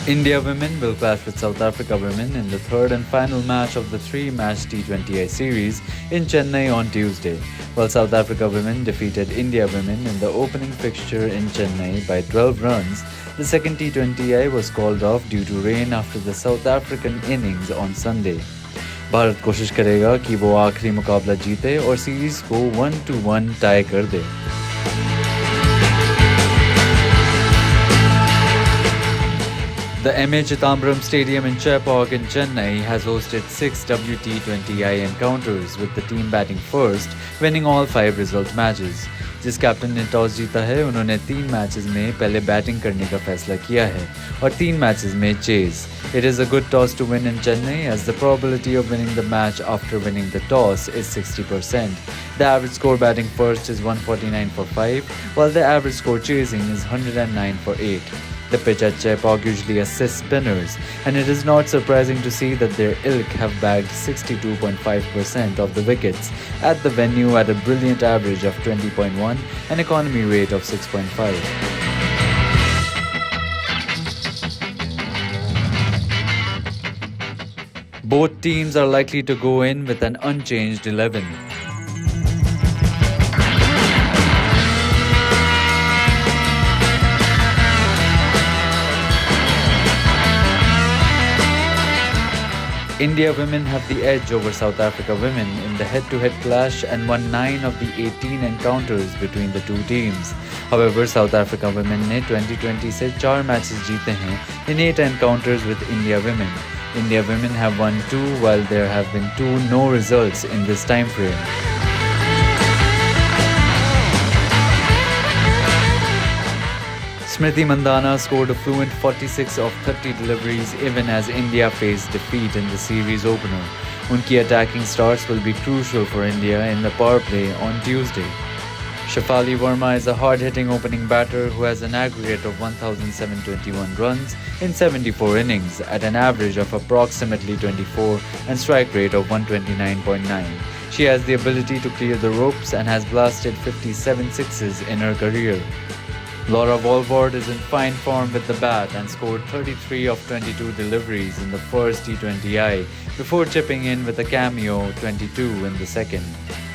India women will clash with South Africa women in the third and final match of the three-match T20I series in Chennai on Tuesday, while South Africa women defeated India women in the opening fixture in Chennai by 12 runs. The second T20I was called off due to rain after the South African innings on Sunday. Bharat कोशिश करेगा कि वो आखिरी मुकाबला जीते और series को 1-1 tie कर दे। The MA Chitambram Stadium in Chepauk in Chennai has hosted 6 WT20I encounters, with the team batting first, winning all 5 result matches. जिस कैप्टन ने टॉस जीता है उन्होंने 3 मैचेस में पहले बैटिंग करने का फैसला किया है और 3 मैचेस में chase. It is a good toss to win in Chennai, as the probability of winning the match after winning the toss is 60%. The average score batting first is 149 for 5, while the average score chasing is 109 for 8. The pitch at Chepauk usually assists spinners, and it is not surprising to see that their ilk have bagged 62.5% of the wickets at the venue at a brilliant average of 20.1 and economy rate of 6.5. Both teams are likely to go in with an unchanged 11. India women have the edge over South Africa women in the head-to-head clash and won 9 of the 18 encounters between the two teams. However, South Africa women ने 2020 से 4 matches जीते हैं in 8 encounters with India women. India women have won 2, while there have been 2 no results in this time frame. Smriti Mandhana scored a fluent 46 of 30 deliveries even as India faced defeat in the series opener. Unki attacking starts will be crucial for India in the power play on Tuesday. Shefali Verma is a hard-hitting opening batter who has an aggregate of 1,721 runs in 74 innings at an average of approximately 24 and strike rate of 129.9. She has the ability to clear the ropes and has blasted 57 sixes in her career. Laura Walvord is in fine form with the bat and scored 33 of 22 deliveries in the first T20I before chipping in with a cameo 22 in the second.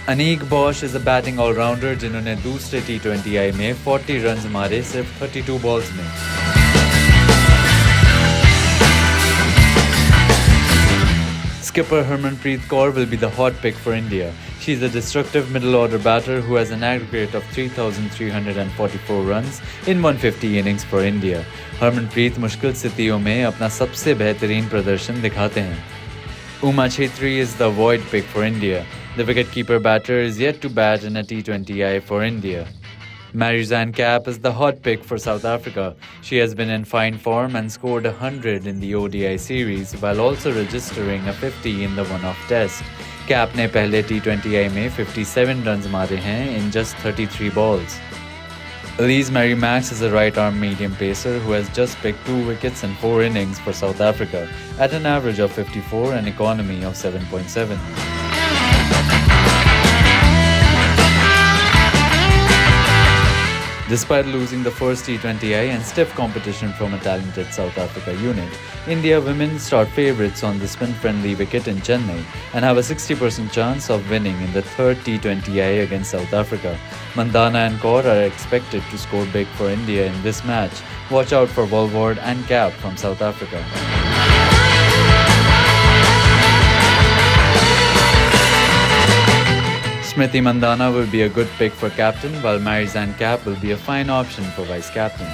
Anique Bosch is a batting all-rounder जिन्होंने दूसरे T20I में 40 runs मारे सिर्फ 32 balls में. Skipper Harmanpreet Kaur will be the hot pick for India. She is a destructive middle-order batter who has an aggregate of 3,344 runs in 150 innings for India. Harmanpreet मुश्किल स्थितियों में अपना सबसे बेहतरीन प्रदर्शन दिखाते हैं. Uma Chhetri is the void pick for India. The wicketkeeper batter is yet to bat in a T20I for India. Marizanne Kapp is the hot pick for South Africa. She has been in fine form and scored 100 in the ODI series while also registering a 50 in the one-off test. Kapp ने पहले T20I में 57 runs मारे हैं in just 33 balls. Elise Marie-Max is a right-arm medium pacer who has just picked 2 wickets in 4 innings for South Africa at an average of 54 and economy of 7.7. Despite losing the first T20I and stiff competition from a talented South Africa unit, India women start favourites on the spin-friendly wicket in Chennai and have a 60% chance of winning in the third T20I against South Africa. Mandhana and Kaur are expected to score big for India in this match. Watch out for Walvord and Kapp from South Africa. Smriti Mandhana will be a good pick for captain, while Marizanne Kapp will be a fine option for vice captain.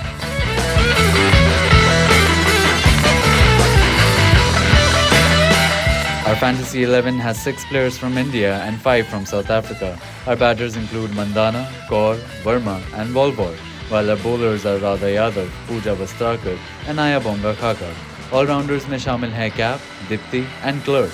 Our Fantasy 11 has 6 players from India and 5 from South Africa. Our batters include Mandhana, Kaur, Verma and Walvord, while our bowlers are Radha Yadav, Pooja Vastrakar and Ayabonga Khakar. All-rounders में शामिल हैं Kapp, Dipti and Clerk.